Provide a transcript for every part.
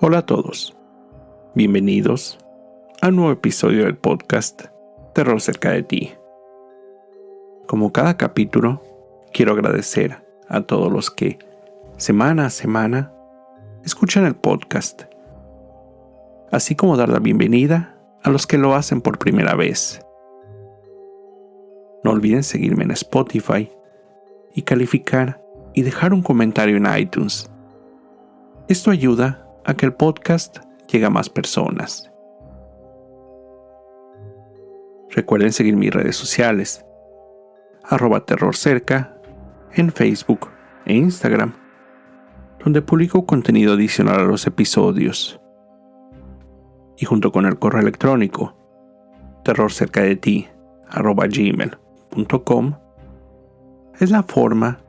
Hola a todos, bienvenidos a un nuevo episodio del podcast Terror cerca de ti. Como cada capítulo, quiero agradecer a todos los que, semana a semana, escuchan el podcast, así como dar la bienvenida a los que lo hacen por primera vez. No olviden seguirme en Spotify y calificar y dejar un comentario en iTunes. Esto ayuda a que el podcast llegue a más personas. Recuerden seguir mis redes sociales, @terrorcerca, en Facebook e Instagram, donde publico contenido adicional a los episodios. Y junto con el correo electrónico, terrorcercadeti@gmail.com, es la forma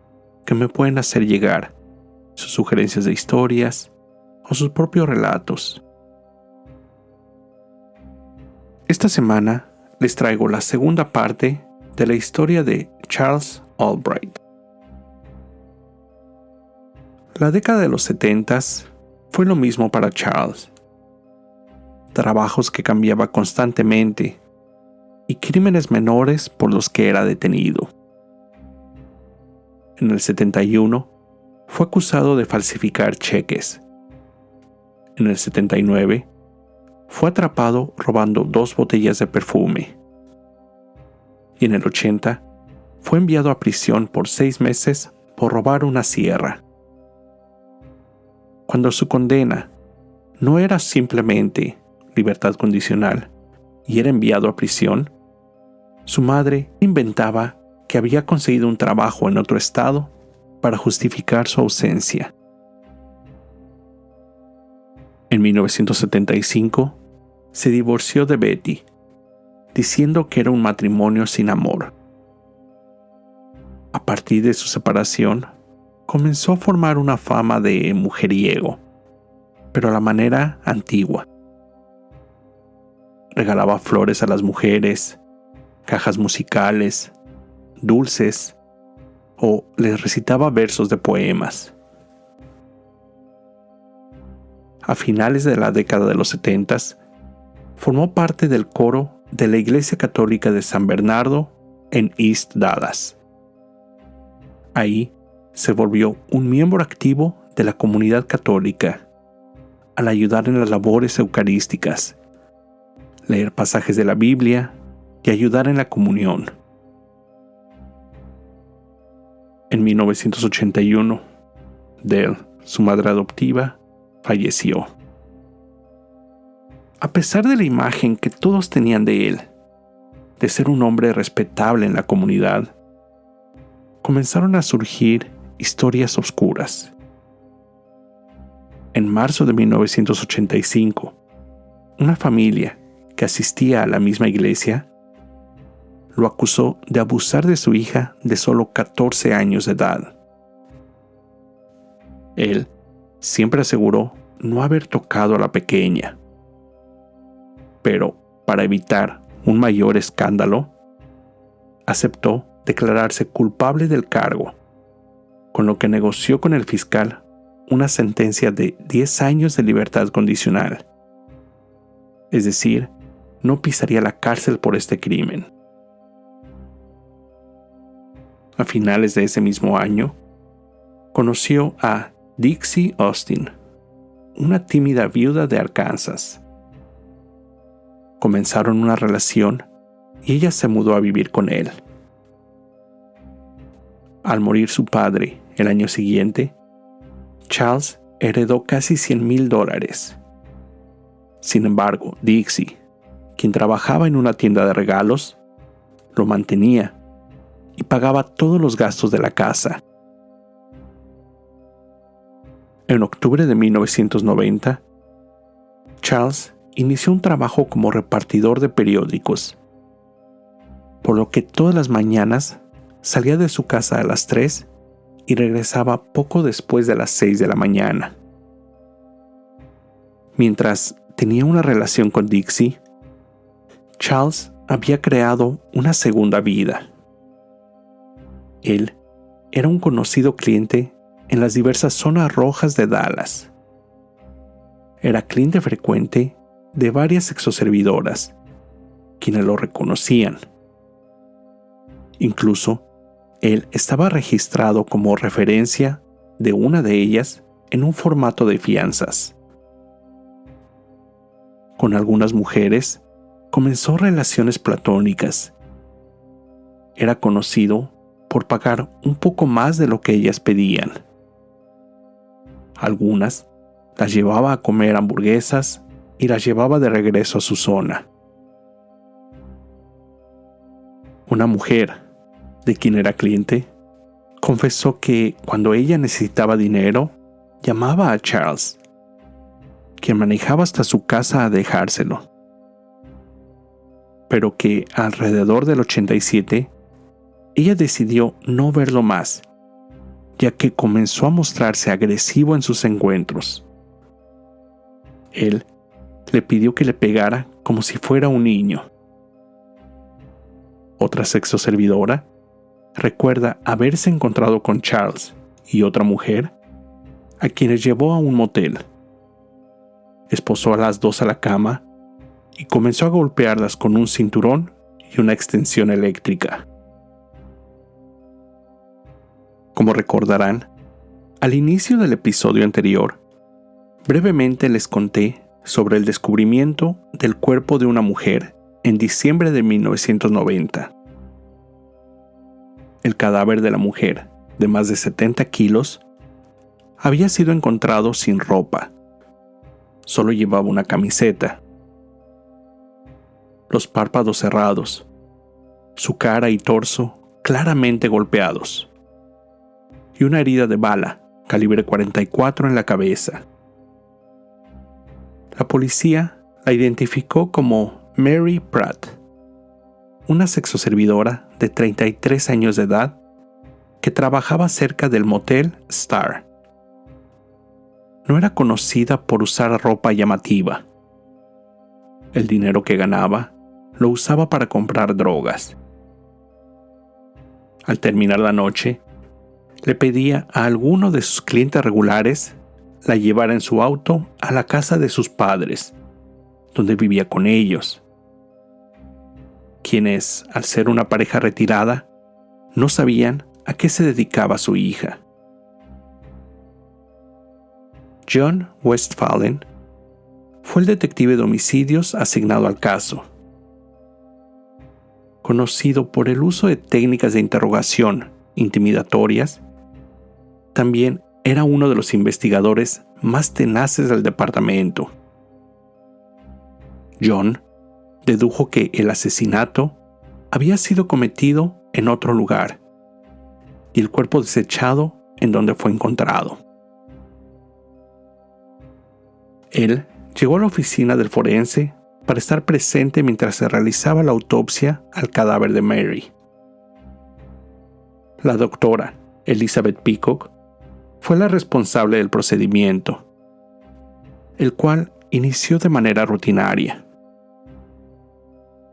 que me pueden hacer llegar sus sugerencias de historias o sus propios relatos. Esta semana les traigo la segunda parte de la historia de Charles Albright. La década de los 70s fue lo mismo para Charles. Trabajos que cambiaba constantemente y crímenes menores por los que era detenido. En el 71 fue acusado de falsificar cheques. En el 79, fue atrapado robando 2 botellas de perfume. Y en el 80, fue enviado a prisión por 6 meses por robar una sierra. Cuando su condena no era simplemente libertad condicional y era enviado a prisión, su madre inventaba que había conseguido un trabajo en otro estado para justificar su ausencia. En 1975, se divorció de Betty, diciendo que era un matrimonio sin amor. A partir de su separación, comenzó a formar una fama de mujeriego, pero a la manera antigua. Regalaba flores a las mujeres, cajas musicales, dulces, o les recitaba versos de poemas. A finales de la década de los 70s, formó parte del coro de la Iglesia Católica de San Bernardo en East Dallas. Ahí se volvió un miembro activo de la comunidad católica, al ayudar en las labores eucarísticas, leer pasajes de la Biblia y ayudar en la comunión. En 1981, Dell, su madre adoptiva, falleció. A pesar de la imagen que todos tenían de él, de ser un hombre respetable en la comunidad, comenzaron a surgir historias oscuras. En marzo de 1985, una familia que asistía a la misma iglesia lo acusó de abusar de su hija de solo 14 años de edad. Él siempre aseguró no haber tocado a la pequeña. Pero, para evitar un mayor escándalo, aceptó declararse culpable del cargo, con lo que negoció con el fiscal una sentencia de 10 años de libertad condicional. Es decir, no pisaría la cárcel por este crimen. A finales de ese mismo año, conoció a Dixie Austin, una tímida viuda de Arkansas. Comenzaron una relación y ella se mudó a vivir con él. Al morir su padre el año siguiente, Charles heredó casi $100,000. Sin embargo, Dixie, quien trabajaba en una tienda de regalos, lo mantenía y pagaba todos los gastos de la casa. En octubre de 1990, Charles inició un trabajo como repartidor de periódicos, por lo que todas las mañanas salía de su casa a las 3 y regresaba poco después de las 6 de la mañana. Mientras tenía una relación con Dixie, Charles había creado una segunda vida. Él era un conocido cliente en las diversas zonas rojas de Dallas. era cliente frecuente de varias sexoservidoras, quienes lo reconocían. Incluso, él estaba registrado como referencia de una de ellas en un formato de fianzas. Con algunas mujeres, comenzó relaciones platónicas. Era conocido por pagar un poco más de lo que ellas pedían. Algunas las llevaba a comer hamburguesas y las llevaba de regreso a su zona. Una mujer, de quien era cliente, confesó que cuando ella necesitaba dinero, llamaba a Charles, quien manejaba hasta su casa a dejárselo. Pero que alrededor del 87, ella decidió no verlo más, ya que comenzó a mostrarse agresivo en sus encuentros. Él le pidió que le pegara como si fuera un niño. Otra sexoservidora recuerda haberse encontrado con Charles y otra mujer, a quienes llevó a un motel. Esposó a las dos a la cama y comenzó a golpearlas con un cinturón y una extensión eléctrica. Como recordarán, al inicio del episodio anterior, brevemente les conté sobre el descubrimiento del cuerpo de una mujer en diciembre de 1990. El cadáver de la mujer, de más de 70 kilos, había sido encontrado sin ropa. Solo llevaba una camiseta. Los párpados cerrados, su cara y torso claramente golpeados, y una herida de bala, calibre 44 en la cabeza. La policía la identificó como Mary Pratt, una sexoservidora de 33 años de edad que trabajaba cerca del motel Star. No era conocida por usar ropa llamativa. El dinero que ganaba lo usaba para comprar drogas. Al terminar la noche, le pedía a alguno de sus clientes regulares la llevara en su auto a la casa de sus padres, donde vivía con ellos, quienes, al ser una pareja retirada, no sabían a qué se dedicaba su hija. John Westphalen fue el detective de homicidios asignado al caso. Conocido por el uso de técnicas de interrogación intimidatorias, también era uno de los investigadores más tenaces del departamento. John dedujo que el asesinato había sido cometido en otro lugar y el cuerpo desechado en donde fue encontrado. Él llegó a la oficina del forense para estar presente mientras se realizaba la autopsia al cadáver de Mary. La doctora Elizabeth Peacock fue la responsable del procedimiento, el cual inició de manera rutinaria.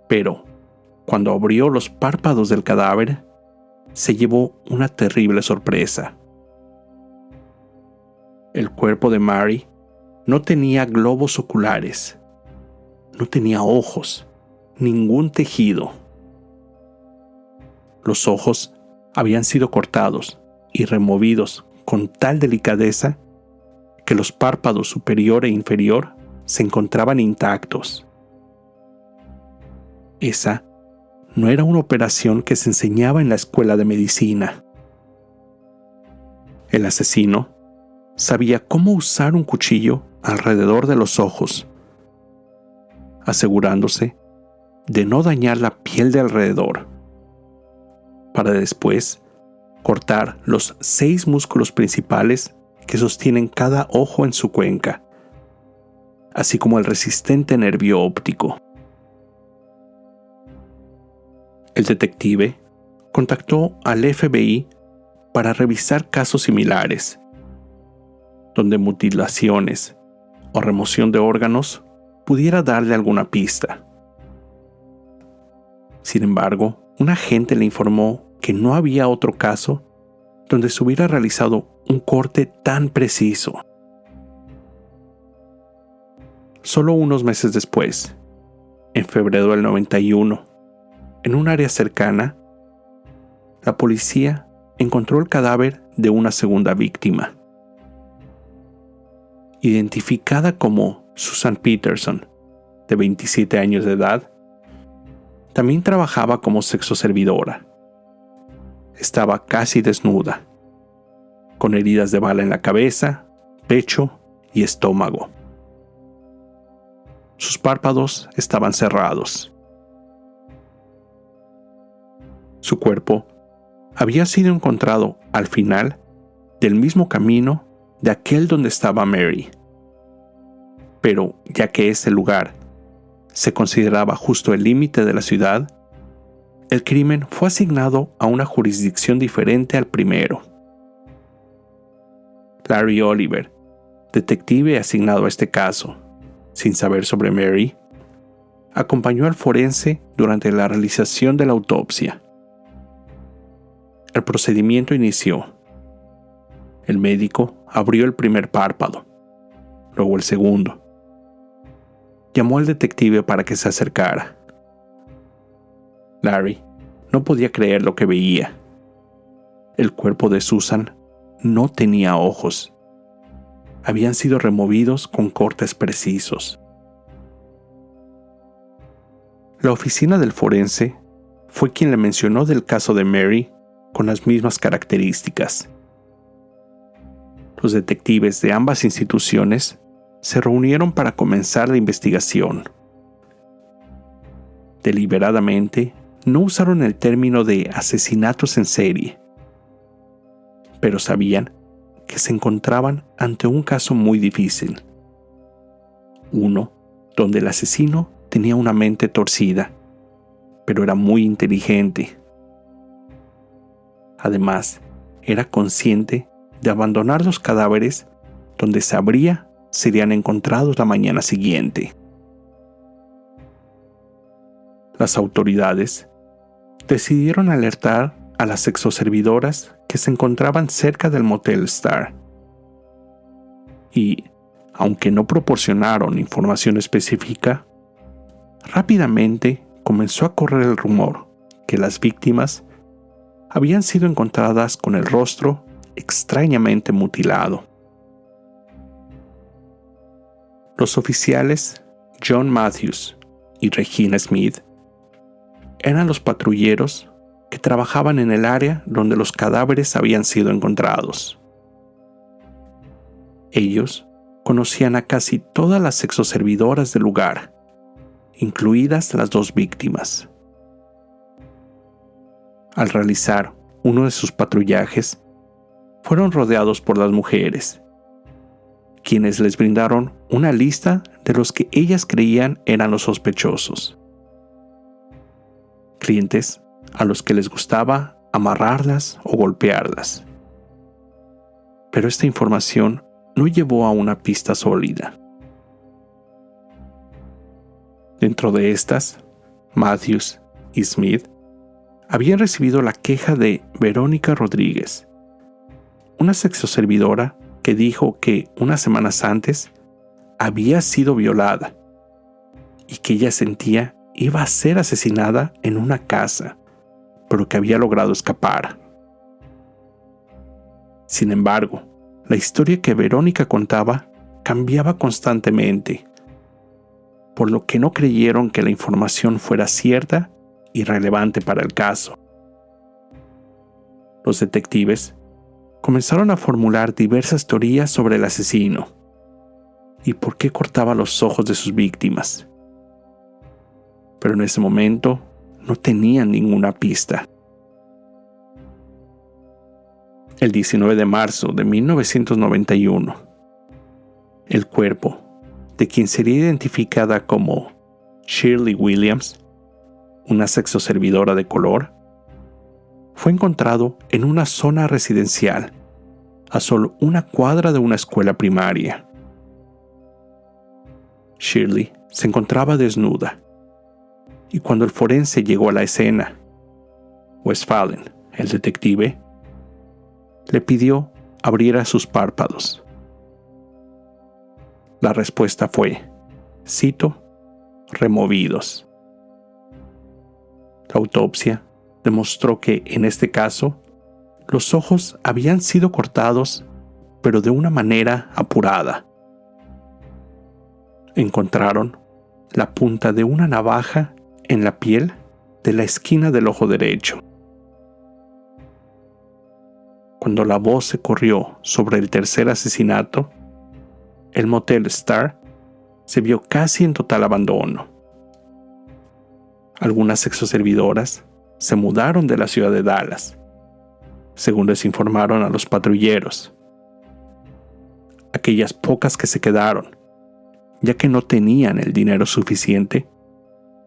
Pero, cuando abrió los párpados del cadáver, se llevó una terrible sorpresa. El cuerpo de Mary no tenía globos oculares, no tenía ojos, ningún tejido. Los ojos habían sido cortados y removidos con tal delicadeza que los párpados superior e inferior se encontraban intactos. Esa no era una operación que se enseñaba en la escuela de medicina. El asesino sabía cómo usar un cuchillo alrededor de los ojos, asegurándose de no dañar la piel de alrededor, para después cortar los 6 músculos principales que sostienen cada ojo en su cuenca, así como el resistente nervio óptico. El detective contactó al FBI para revisar casos similares, donde mutilaciones o remoción de órganos pudiera darle alguna pista. Sin embargo, un agente le informó que no había otro caso donde se hubiera realizado un corte tan preciso. Solo unos meses después, en febrero del 91, en un área cercana, la policía encontró el cadáver de una segunda víctima. Identificada como Susan Peterson, de 27 años de edad, también trabajaba como sexoservidora. Estaba casi desnuda, con heridas de bala en la cabeza, pecho y estómago. Sus párpados estaban cerrados. Su cuerpo había sido encontrado al final del mismo camino de aquel donde estaba Mary. Pero ya que ese lugar se consideraba justo el límite de la ciudad, el crimen fue asignado a una jurisdicción diferente al primero. Larry Oliver, detective asignado a este caso, sin saber sobre Mary, acompañó al forense durante la realización de la autopsia. El procedimiento inició. El médico abrió el primer párpado, luego el segundo. Llamó al detective para que se acercara. Larry no podía creer lo que veía. El cuerpo de Susan no tenía ojos. Habían sido removidos con cortes precisos. La oficina del forense fue quien le mencionó del caso de Mary con las mismas características. Los detectives de ambas instituciones se reunieron para comenzar la investigación. Deliberadamente, no usaron el término de asesinatos en serie, pero sabían que se encontraban ante un caso muy difícil. Uno donde el asesino tenía una mente torcida, pero era muy inteligente. Además, era consciente de abandonar los cadáveres donde sabría serían encontrados la mañana siguiente. Las autoridades decidieron alertar a las sexoservidoras que se encontraban cerca del Motel Star. Y, aunque no proporcionaron información específica, rápidamente comenzó a correr el rumor que las víctimas habían sido encontradas con el rostro extrañamente mutilado. Los oficiales John Matthews y Regina Smith eran los patrulleros que trabajaban en el área donde los cadáveres habían sido encontrados. Ellos conocían a casi todas las sexoservidoras del lugar, incluidas las dos víctimas. Al realizar uno de sus patrullajes, fueron rodeados por las mujeres, quienes les brindaron una lista de los que ellas creían eran los sospechosos. Clientes a los que les gustaba amarrarlas o golpearlas. Pero esta información no llevó a una pista sólida. Dentro de estas, Matthews y Smith habían recibido la queja de Verónica Rodríguez, una sexoservidora que dijo que unas semanas antes había sido violada y que ella sentía iba a ser asesinada en una casa, pero que había logrado escapar. Sin embargo, la historia que Verónica contaba cambiaba constantemente, por lo que no creyeron que la información fuera cierta y relevante para el caso. Los detectives comenzaron a formular diversas teorías sobre el asesino y por qué cortaba los ojos de sus víctimas. Pero en ese momento no tenían ninguna pista. El 19 de marzo de 1991, el cuerpo de quien sería identificada como Shirley Williams, una sexoservidora de color, fue encontrado en una zona residencial, a solo una cuadra de una escuela primaria. Shirley se encontraba desnuda, y cuando el forense llegó a la escena, Westphalen, el detective, le pidió abriera sus párpados. La respuesta fue cito, removidos. La autopsia demostró que, en este caso, los ojos habían sido cortados, pero de una manera apurada. Encontraron la punta de una navaja en la piel de la esquina del ojo derecho. Cuando la voz se corrió sobre el tercer asesinato, el Motel Star se vio casi en total abandono. Algunas sexoservidoras se mudaron de la ciudad de Dallas, según les informaron a los patrulleros. Aquellas pocas que se quedaron, ya que no tenían el dinero suficiente,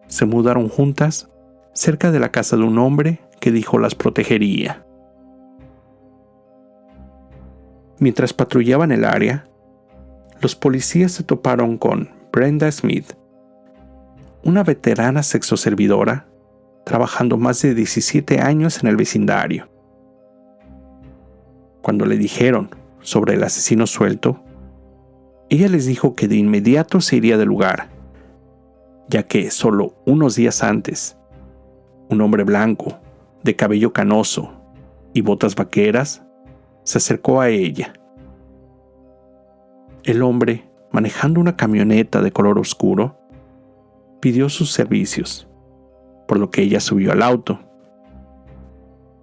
se mudaron juntas cerca de la casa de un hombre que dijo las protegería. Mientras patrullaban el área, los policías se toparon con Brenda Smith, una veterana sexoservidora trabajando más de 17 años en el vecindario. Cuando le dijeron sobre el asesino suelto, ella les dijo que de inmediato se iría del lugar, ya que solo unos días antes, un hombre blanco, de cabello canoso y botas vaqueras, se acercó a ella. El hombre, manejando una camioneta de color oscuro, pidió sus servicios, por lo que ella subió al auto.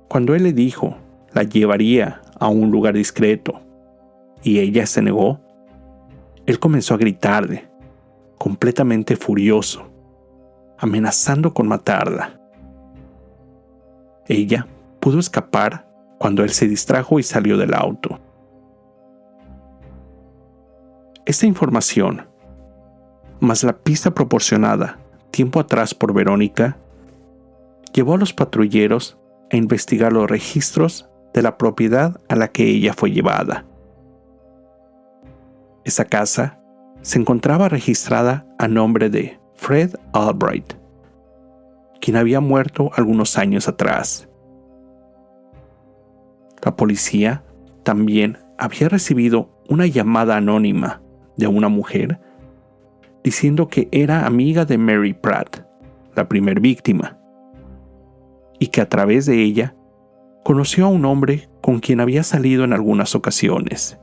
Cuando él le dijo la llevaría a un lugar discreto y ella se negó, él comenzó a gritarle, completamente furioso, amenazando con matarla. Ella pudo escapar cuando él se distrajo y salió del auto. Esta información, más la pista proporcionada tiempo atrás por Verónica, llevó a los patrulleros a investigar los registros de la propiedad a la que ella fue llevada. Esa casa se encontraba registrada a nombre de Fred Albright, quien había muerto algunos años atrás. La policía también había recibido una llamada anónima de una mujer diciendo que era amiga de Mary Pratt, la primer víctima, y que a través de ella conoció a un hombre con quien había salido en algunas ocasiones.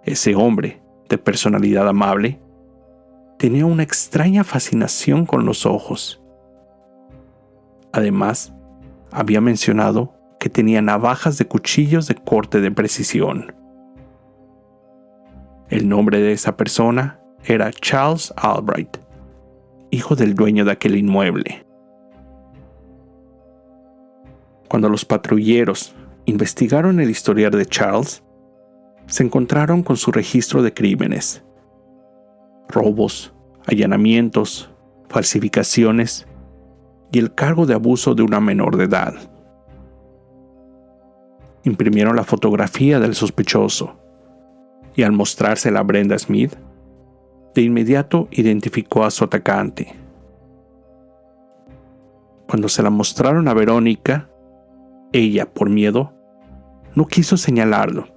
Ese hombre, de personalidad amable, tenía una extraña fascinación con los ojos. Además, había mencionado que tenía navajas de cuchillos de corte de precisión. El nombre de esa persona era Charles Albright, hijo del dueño de aquel inmueble. Cuando los patrulleros investigaron el historial de Charles, se encontraron con su registro de crímenes, robos, allanamientos, falsificaciones y el cargo de abuso de una menor de edad. Imprimieron la fotografía del sospechoso y al mostrársela a Brenda Smith, de inmediato identificó a su atacante. Cuando se la mostraron a Verónica, ella, por miedo, no quiso señalarlo,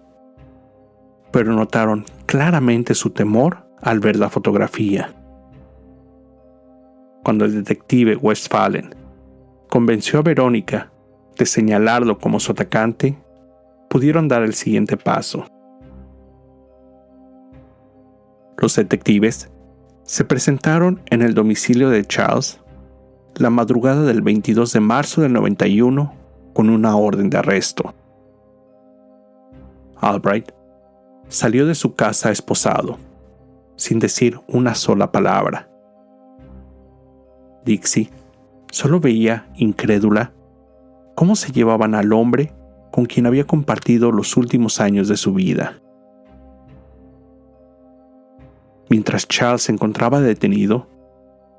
pero notaron claramente su temor al ver la fotografía. Cuando el detective Westphalen convenció a Verónica de señalarlo como su atacante, pudieron dar el siguiente paso. Los detectives se presentaron en el domicilio de Charles la madrugada del 22 de marzo del 91 con una orden de arresto. Albright salió de su casa esposado, sin decir una sola palabra. Dixie solo veía, incrédula, cómo se llevaban al hombre con quien había compartido los últimos años de su vida. Mientras Charles se encontraba detenido,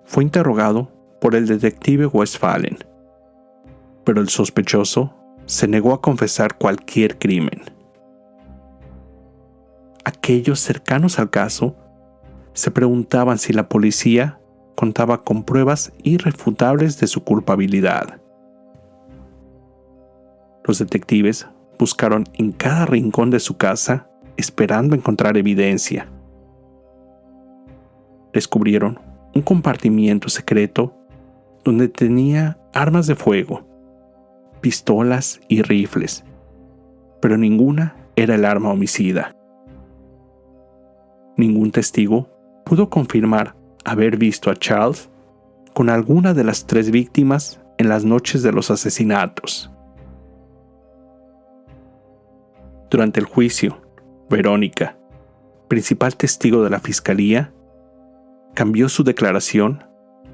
fue interrogado por el detective Westphalen, pero el sospechoso se negó a confesar cualquier crimen. Aquellos cercanos al caso se preguntaban si la policía contaba con pruebas irrefutables de su culpabilidad. Los detectives buscaron en cada rincón de su casa esperando encontrar evidencia. descubrieron un compartimiento secreto donde tenía armas de fuego, pistolas y rifles, pero ninguna era el arma homicida. Ningún testigo pudo confirmar haber visto a Charles con alguna de las 3 víctimas en las noches de los asesinatos. Durante el juicio, Verónica, principal testigo de la fiscalía, cambió su declaración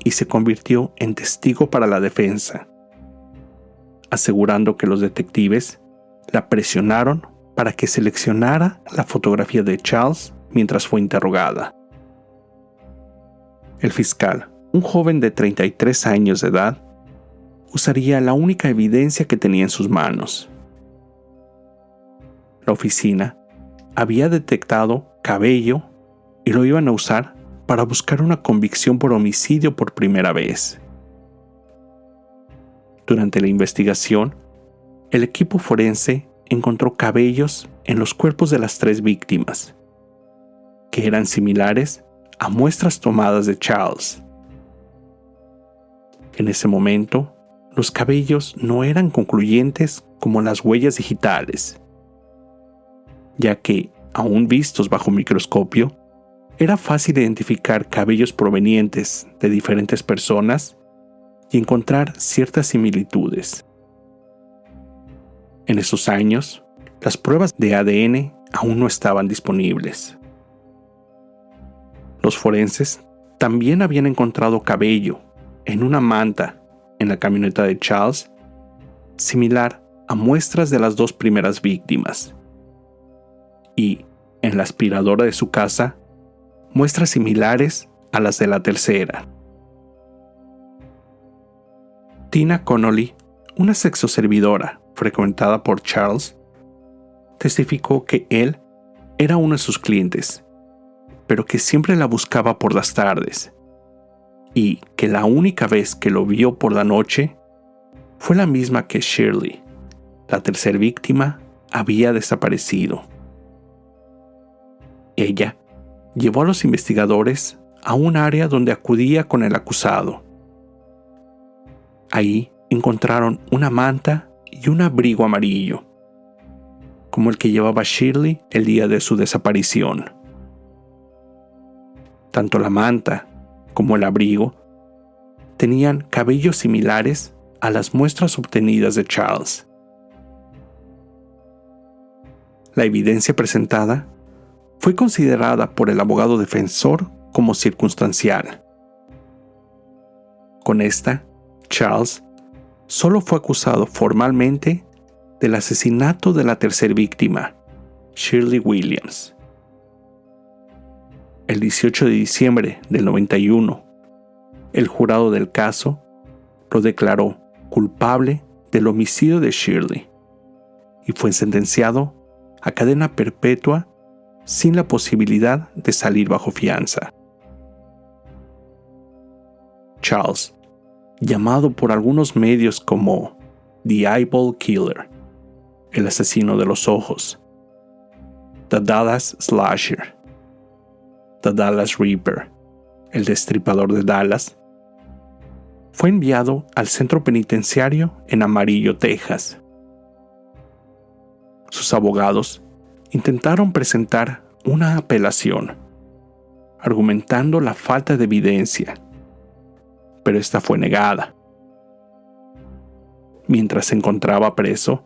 y se convirtió en testigo para la defensa, asegurando que los detectives la presionaron para que seleccionara la fotografía de Charles mientras fue interrogada. El fiscal, un joven de 33 años de edad, usaría la única evidencia que tenía en sus manos. La oficina había detectado cabello y lo iban a usar para buscar una convicción por homicidio por primera vez. Durante la investigación, el equipo forense encontró cabellos en los cuerpos de las 3 víctimas, que eran similares a muestras tomadas de Charles. En ese momento, los cabellos no eran concluyentes como las huellas digitales, ya que, aún vistos bajo microscopio, era fácil identificar cabellos provenientes de diferentes personas y encontrar ciertas similitudes. En esos años, las pruebas de ADN aún no estaban disponibles. Los forenses también habían encontrado cabello en una manta en la camioneta de Charles, similar a muestras de las 2 primeras víctimas, y en la aspiradora de su casa, muestras similares a las de la tercera. Tina Connolly, una sexoservidora frecuentada por Charles, testificó que él era uno de sus clientes, pero que siempre la buscaba por las tardes, y que la única vez que lo vio por la noche fue la misma que Shirley, la tercera víctima, había desaparecido. Ella llevó a los investigadores a un área donde acudía con el acusado. Ahí encontraron una manta y un abrigo amarillo, como el que llevaba Shirley el día de su desaparición. Tanto la manta como el abrigo tenían cabellos similares a las muestras obtenidas de Charles. La evidencia presentada fue considerada por el abogado defensor como circunstancial. Con esta, Charles solo fue acusado formalmente del asesinato de la tercera víctima, Shirley Williams. El 18 de diciembre del 91, el jurado del caso lo declaró culpable del homicidio de Shirley y fue sentenciado a cadena perpetua sin la posibilidad de salir bajo fianza. Charles, llamado por algunos medios como The Eyeball Killer, el asesino de los ojos, The Dallas Slasher, The Dallas Reaper, el destripador de Dallas, fue enviado al centro penitenciario en Amarillo, Texas. Sus abogados intentaron presentar una apelación, argumentando la falta de evidencia, pero esta fue negada. Mientras se encontraba preso,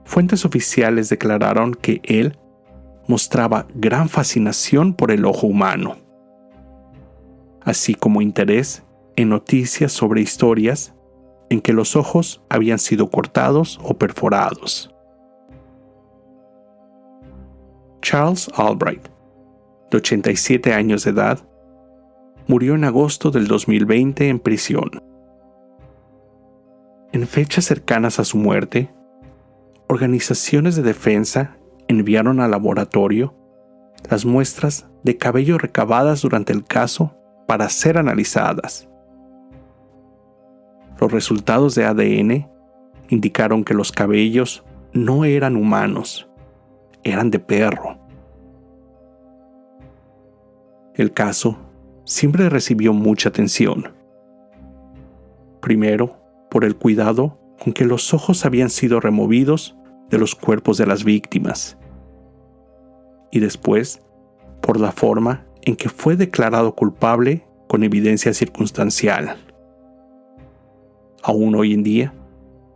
fuentes oficiales declararon que él mostraba gran fascinación por el ojo humano, así como interés en noticias sobre historias en que los ojos habían sido cortados o perforados. Charles Albright, de 87 años de edad, murió en agosto del 2020 en prisión. En fechas cercanas a su muerte, organizaciones de defensa enviaron al laboratorio las muestras de cabello recabadas durante el caso para ser analizadas. Los resultados de ADN indicaron que los cabellos no eran humanos, eran de perro. El caso siempre recibió mucha atención. Primero, por el cuidado con que los ojos habían sido removidos de los cuerpos de las víctimas. Y después, por la forma en que fue declarado culpable con evidencia circunstancial. Aún hoy en día,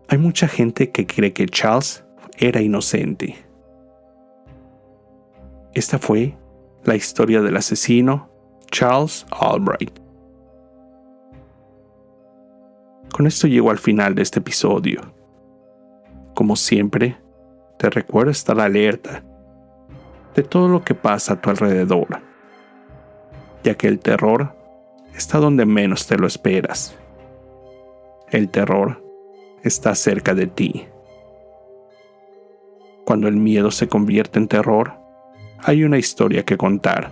hay mucha gente que cree que Charles era inocente. Esta fue la historia del asesino Charles Albright. Con esto llego al final de este episodio. Como siempre, te recuerdo estar alerta de todo lo que pasa a tu alrededor, ya que el terror está donde menos te lo esperas. El terror está cerca de ti. Cuando el miedo se convierte en terror, hay una historia que contar.